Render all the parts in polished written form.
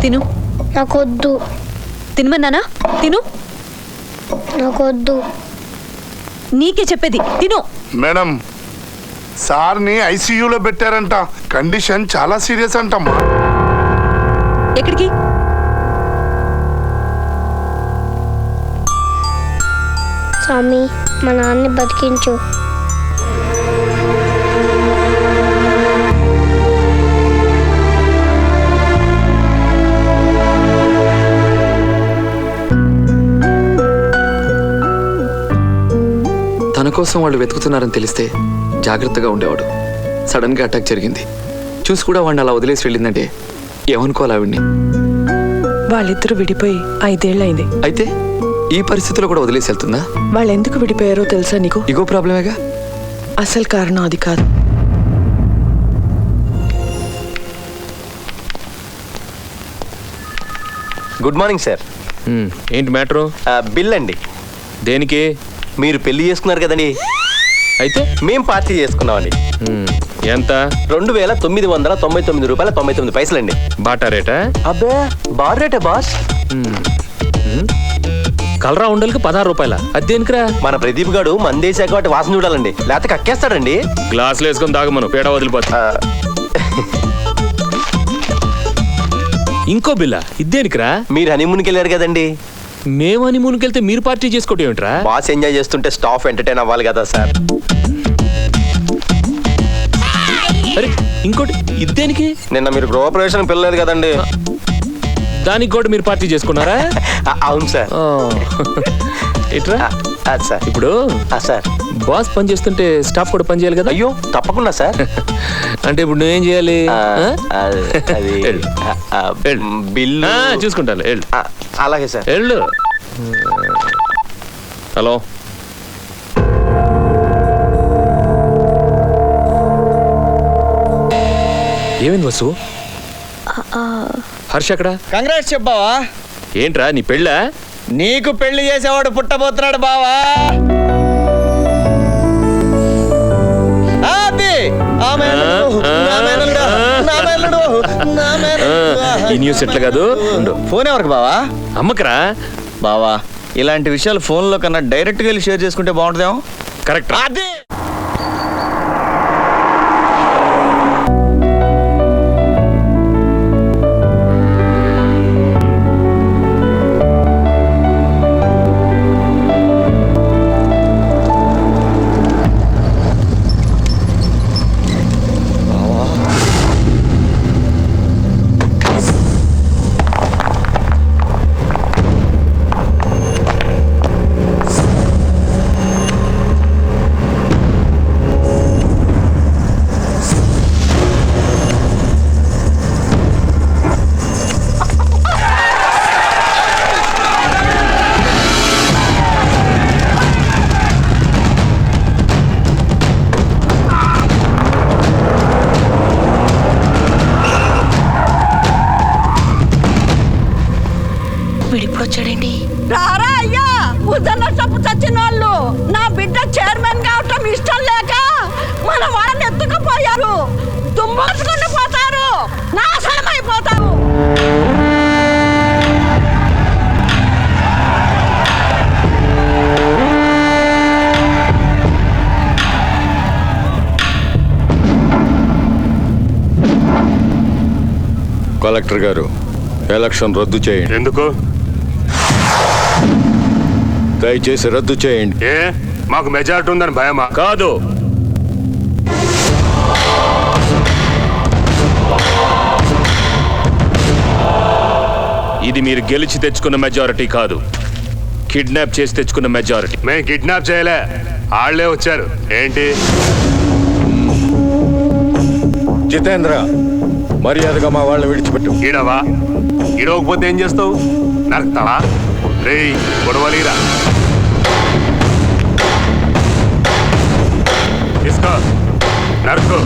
తిను. నాకొద్దు. తినమన్నానా? తిను. నాకొద్దు. నీకే చెప్పేది, తిను. మేడం, సార్ని ఐసీయూలో పెట్టారంట. కండిషన్ చాలా సీరియస్ అంటమ్మా. ఎక్కడికి? స్వామి, మా నాన్నని బతికించు. తన కోసం వాళ్ళు వెతుకుతున్నారని తెలిస్తే జాగ్రత్తగా ఉండేవాడు. సడన్గా అటాక్ జరిగింది. చూసి కూడా వాడిని అలా వదిలేసి వెళ్ళిందంటే ఏమనుకోవాలి ఆవిడ్ని? వాళ్ళిద్దరూ విడిపోయి 5 ఏళ్ళైంది. అయితే ఈ పరిస్థితిలో కూడా వదిలేసి వెళ్తుందా? వాళ్ళెందుకు విడిపోయారో తెలుసా నీకు? ఇగో ప్రాబ్లమేగా. అసలు కారణం అది కాదు. Good morning sir. ఏంటి మ్యాటరు? బిల్ అండి. దేనికి? మీరు పెళ్లి చేసుకున్నారు కదండి, అయితే మేం పార్టీ చేసుకున్నామండి. ఎంత? 2999 రూపాయల 99 పైసలండి. బాటా రేటా? అబ్బే, బార్ రేటే బాస్. కలరా ఉండలకి 16 రూపాయల. అది దేనికిరా? మన ప్రదీప్ గారు మందేశాక వాటి వాసన చూడాలండి, లేకపోతే కక్కేస్తాడండి. గ్లాసులు వేసుకొని తాగమను, పేడ వదిలిపోతా. ఇంకో బిల్లా? ఇదేనికిరా? మీరు హనీమూన్కి వెళ్ళారు కదండి. మేము హనీమూన్కి వెళ్తే మీరు పార్టీ చేసుకోవటం ఏమిట్రా? బాస్ ఎంజాయ్ చేస్తుంటే స్టాఫ్ ఎంటర్టైన్ అవ్వాలి కదా సార్. అరే ఇంకోటి, ఇదేనికి? నిన్న మీరు గృహప్రవేశానికి పిల్లలేదు కదండి, దానికి కూడా మీరు పార్టీ చేసుకున్నారా? అవును సార్. ఎట్రా సార్? ఇప్పుడు సార్, బాస్ పని చేస్తుంటే స్టాఫ్ కూడా పని చేయాలి కదా? అయ్యో తప్పకుండా సార్. అంటే ఇప్పుడు నువ్వేం చేయాలి? బిల్లు చూసుకుంటాను. అలాగే సార్. వెళ్ళు. హలో, ఏమైంది వసు? హర్ష అక్కడ? కంగ్రాట్స్ చెప్పావా? ఏంట్రా నీ పెళ్ళా? నీకు పెళ్లి చేసేవాడు పుట్టబోతున్నాడు బావా. ఈ న్యూస్ ఎట్లా కాదు? ఫోన్ ఎవరికి బావా? అమ్మకరా బావా, ఇలాంటి విషయాలు ఫోన్లో కన్నా డైరెక్ట్గా వెళ్ళి షేర్ చేసుకుంటే బాగుంటుందేమో. కరెక్ట్. అదే వచ్చాడండి. రారా అయ్యా, ఉదన్న చప్పు చచ్చిన వాళ్ళు నా బిడ్డ చైర్మన్ కావటం ఇష్టం లేక మన వాళ్ళని ఎత్తుకుపోయారు. దుమ్మోసుకుని పోతారు, నాశనం అయిపోతారు. కలెక్టర్ గారు, ఎలక్షన్ రద్దు చేయండి. ఎందుకు? దయచేసి రద్దు చేయండి. ఏ మాకు మెజారిటీ ఉందని భయమా? కాదు, ఇది మీరు గెలిచి తెచ్చుకున్న మెజారిటీ కాదు, కిడ్నాప్ చేసి తెచ్చుకున్న మెజారిటీ. మేము కిడ్నాప్ చేయలే, వాళ్ళే వచ్చారు. ఏంటి? జితేంద్ర, మర్యాదగా మా వాళ్ళని విడిచిపెట్టు. ఈడవా? ఈడవకపోతే ఏం చేస్తావు? నరకతావా? రేయ్ గొడవలీరా, తీసుకో, నరుకు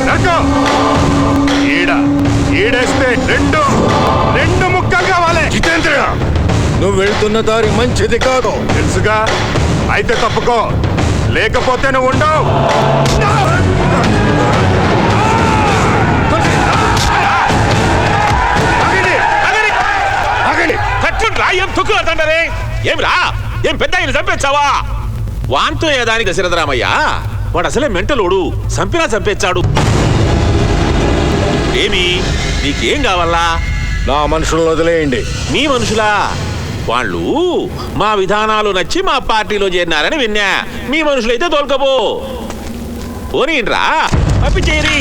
నరుకు. ఈడేస్తే రెండు ముక్కలు కావాలి. జితేంద్ర, నువ్వు వెళ్తున్న దారి మంచిది కాదు. తెలుసుగా, అయితే తప్పుకో, లేకపోతే నువ్వు ఉండవు. పోతండరే ఏమిరా ఏం పెద్ద ఆయన చంపేచ్చావా వాంతో ఏదాని దశరథరామయ్య వాడు అసలే మెంటలోడు చంపినా చంపేచ్చాడు ఏమి నీకేం కావాలా నా మనుషులను వదిలేయండి. మీ మనుషులా వాళ్ళు మా విధానాలు నచ్చి మా పార్టీలో చేరినారని విన్నా మీ మనుషులైతే తోలుకపో పోనీండ్రా పంపించేయరి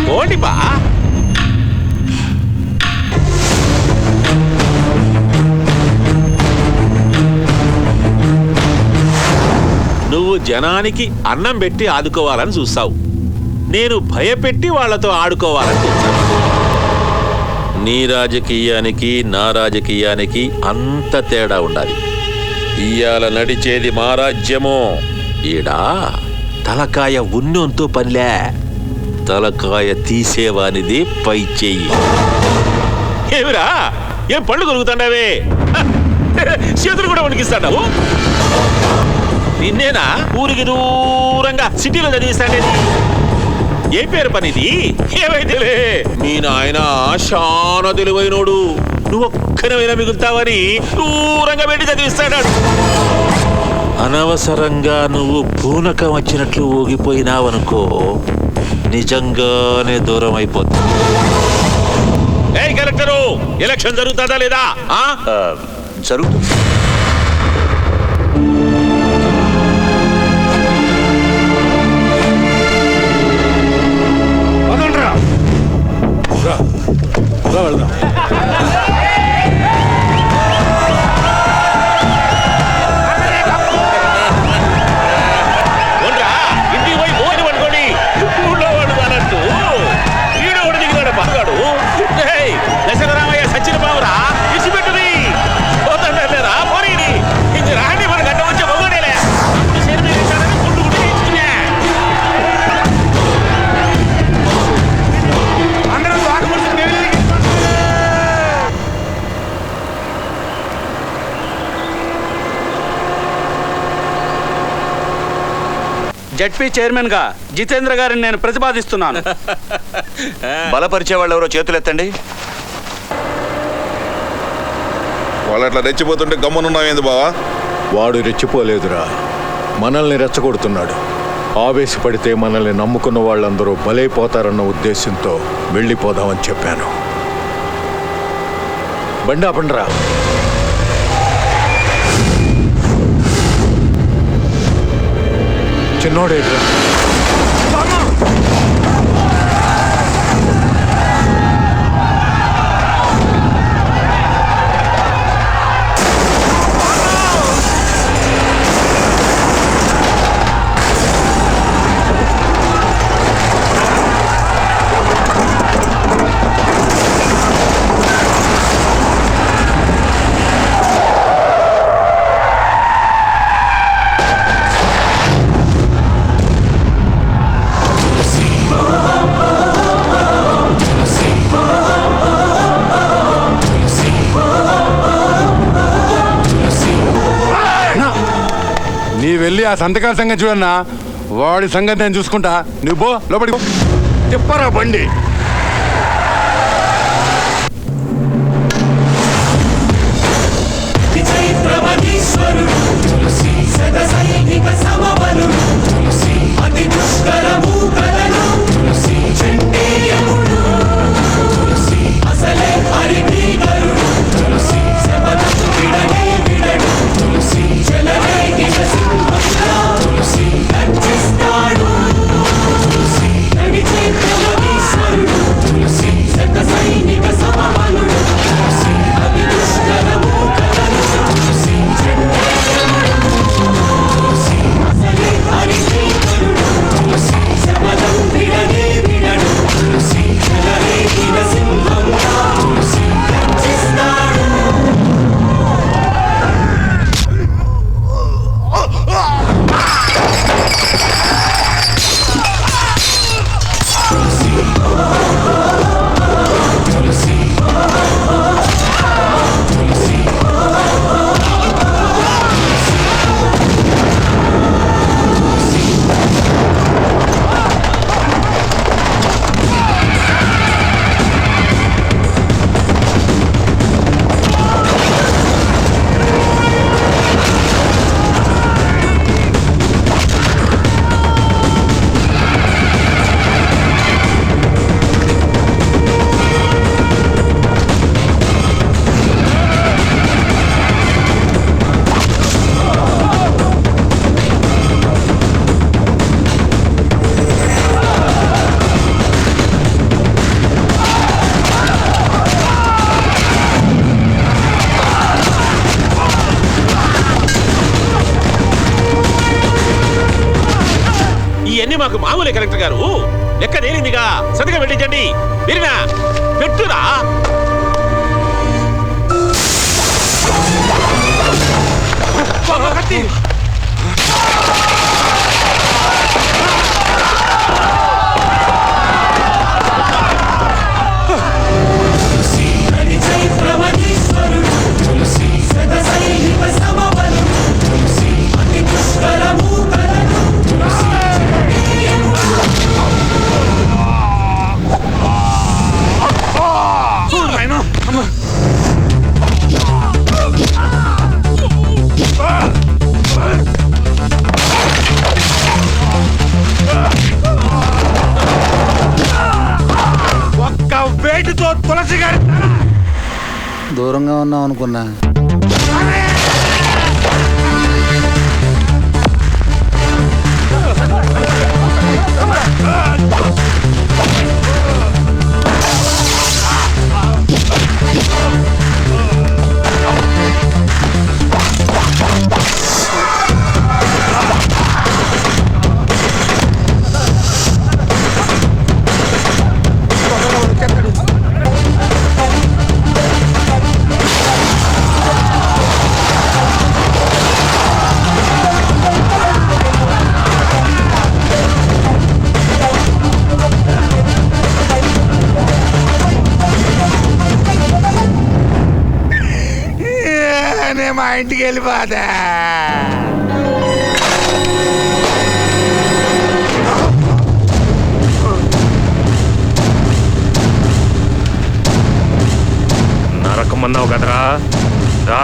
పోండిపా నువ్వు జనానికి అన్నం పెట్టి ఆదుకోవాలని చూస్తావు నేను భయపెట్టి వాళ్లతో ఆడుకోవాలని చూస్తాను నీ రాజకీయానికి నా రాజకీయానికి అంత తేడా ఉండాలి ఇయ్యాల నడిచేది మా రాజ్యమో ఈడా తలకాయ ఉన్నంతో పనిలే తలకాయ తీసేవానిది పై చెయ్యి ఏమిరా ఏం పళ్ళు కొరుకుతాండావే చేతులు కూడా వణికిస్తాడావు నిన్నేనా ఊరికి దూరంగా సిటీలో చదివిస్తాడేది ఏ పేరు పనిది ఏమైతేలే మీ నాయన చాలా తెలివైనోడు నువ్వు ఒక్కనైనా మిగులుతావని దూరంగా పెట్టి చదివిస్తాడు అనవసరంగా నువ్వు పూనకం వచ్చినట్లు ఊగిపోయినావనుకో నిజంగానే దూరం అయిపోతుంది ఏ కలెక్టరు ఎలక్షన్ జరుగుతుందా లేదా జరుగుతుంది వెళ్దాం. ఇంటికి పోయి పోని పట్టుకోండి ఊళ్ళోవాడు అన్నట్టు ఈడోడు దిగినాడు పగాడు దశరథరామయ్య సచిన బావురా ఇచ్చిపెట్టుది పోతారా పోనీ ఇది రాండి మన గడ్డ వచ్చే మొగడేలే జడ్పీ చైర్మన్ గా జితేంద్ర గారిని నేను ప్రతిపాదిస్తున్నాను. బలపరిచే వాళ్ళు ఎవరో చేతులు ఎత్తండి. వాళ్ళు అట్లా రెచ్చిపోతుంటే గమ్మునున్నావేంది బావా? వాడు రెచ్చిపోలేదురా, మనల్ని రెచ్చగొడుతున్నాడు. ఆవేశపడితే మనల్ని నమ్ముకున్న వాళ్ళందరూ బలైపోతారన్న ఉద్దేశంతో వెళ్ళిపోదామని చెప్పాను. బండి ఆపండిరా. చిన్నోడేట్రా నీ వెళ్ళి ఆ సంతకాల సంగతి చూడన్నా, వాడి సంగతి నేను చూసుకుంటా. నువ్వు పో లోపలికి. చెప్పరా బండి. మాకు మామూలే కలెక్టర్ గారు. లెక్క తేలిందిగా, సరిగా పెట్టించండి. విరినా పెట్టురా. దూరంగా ఉన్నాం అనుకున్నా. మా ఇంటికి వెళ్ళిపోతా. నరకమన్నావు కదరా, రా.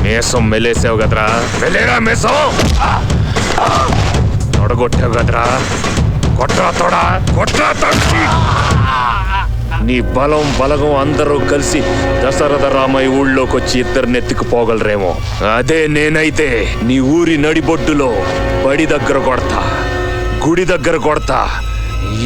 మేసం మెలేసావు కదరా, వెళ్ళేరా మేసం. తొడగొట్టావు కదరా, కొట్రా తొడ, కొట్రా తొడి. నీ బలం బలగం అందరూ కలిసి దశరథ రామయ్య ఊళ్ళోకి వచ్చి ఇద్దరిని ఎత్తుకుపోగలరేమో. అదే నేనైతే నీ ఊరి నడిబొడ్డులో బడి దగ్గర కొడతా, గుడి దగ్గర కొడతా,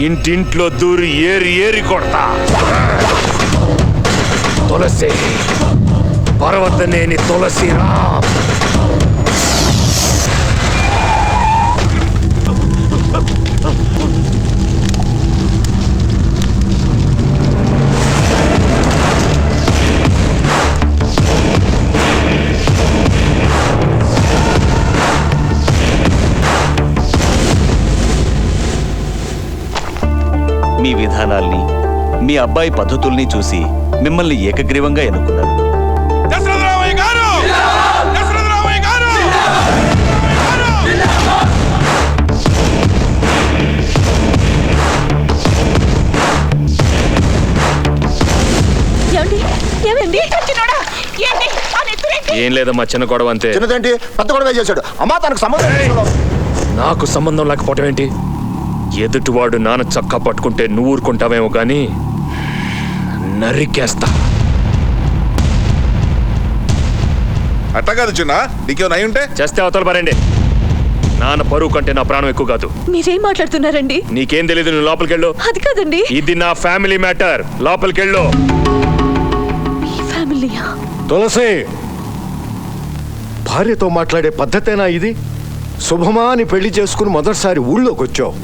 ఇంటింట్లో దూరి ఏరి ఏరి కొడతా. తులసి, పర్వతనేని తులసిరా. మీ విధానాల్ని, మీ అబ్బాయి పద్ధతుల్ని చూసి మిమ్మల్ని ఏకగ్రీవంగా ఎన్నుకున్నారు. ఏం లేదమ్మా, చిన్న గొడవ అంతే. చిన్నదేంటి, పెద్ద గొడవ చేశాడు. అమ్మా తనకు సంబంధం. నాకు సంబంధం లేకపోవటం ఏంటి? ఎదుటివాడు నాన్న చక్కా పట్టుకుంటే నువ్వు ఊరుకుంటావేమో కానీ నరికేస్తా. అట్లా కాదు చిన్న, నీకేమైనా అయి ఉంటే చేస్తే అవతల పారండి. నాన్న పరువు కంటే నా ప్రాణం ఎక్కువ కాదు. మీరేం మాట్లాడుతున్నారండి? నీకేం తెలీదు, నువ్వు లోపలికెళ్ళు. అది కాదండి, ఇది నా ఫ్యామిలీ మ్యాటర్. లోపలికెళ్ళు. మీ ఫ్యామిలీయా? తులసి, భార్యతో మాట్లాడే పద్ధతేనా ఇది? శుభమా అని పెళ్లి చేసుకుని మొదటిసారి ఊళ్ళోకి వచ్చావు.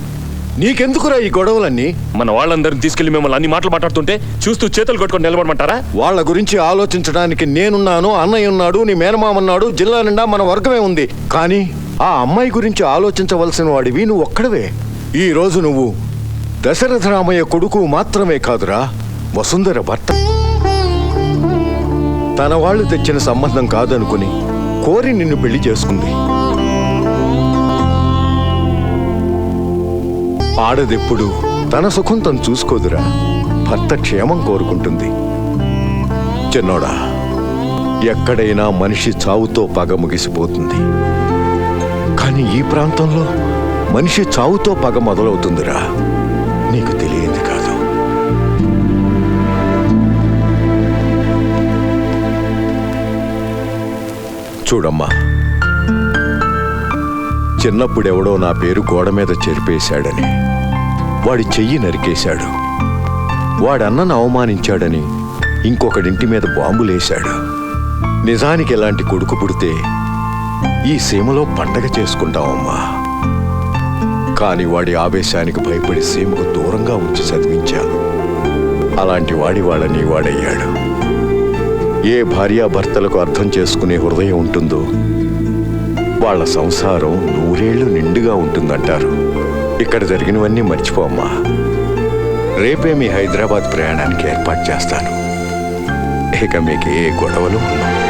నీకెందుకురా ఈ గొడవలన్నీ? మన వాళ్ళందరిని తీసుకెళ్లి మిమ్మల్ని అన్ని మాటలు మాట్లాడుతుంటే చూస్తూ చేతులు కొట్టుకొని నిలబడమంటారా? వాళ్ళ గురించి ఆలోచించడానికి నేనున్నాను, అన్నయ్య ఉన్నాడు, నీ మేనమామన్నాడు, జిల్లా నిండా మన వర్గమే ఉంది. కానీ ఆ అమ్మాయి గురించి ఆలోచించవలసిన వాడివి నువ్వు ఒక్కడవే. ఈ రోజు నువ్వు దశరథ రామయ్య కొడుకు మాత్రమే కాదురా, వసుంధర భర్త. తన వాళ్ళు తెచ్చిన సంబంధం కాదనుకుని కోరి నిన్ను పెళ్లి చేసుకుంది. ఆడదెప్పుడు తన సుఖం తను చూసుకోదురా, భర్త క్షేమం కోరుకుంటుంది. చిన్నోడా, ఎక్కడైనా మనిషి చావుతో పగ ముగిసిపోతుంది. కానీ ఈ ప్రాంతంలో మనిషి చావుతో పగ మొదలవుతుందిరా, నీకు తెలియంది కాదు. చూడమ్మా, చిన్నప్పుడెవడో నా పేరు గోడ మీద చెరిపేశాడని వాడి చెయ్యి నరికేశాడు. వాడన్నను అవమానించాడని ఇంకొకడింటి మీద బాంబులేశాడు. నిజానికి ఎలాంటి కొడుకు పుడితే ఈ సీమలో పండగ చేసుకుంటామమ్మా. కానీ వాడి ఆవేశానికి భయపడి సీమకు దూరంగా ఉంచి చదివించాను. అలాంటి వాడి వాళ్ళని వాడయ్యాడు. ఏ భార్యాభర్తలకు అర్థం చేసుకునే హృదయం ఉంటుందో వాళ్ళ సంసారం 100 ఏళ్ళు నిండుగా ఉంటుందంటారు. ఇక్కడ జరిగినవన్నీ మర్చిపోమ్మా. రేపే మీ హైదరాబాద్ ప్రయాణానికి ఏర్పాటు చేస్తాను. ఇక మీకు ఏ గొడవలు ఉండవు.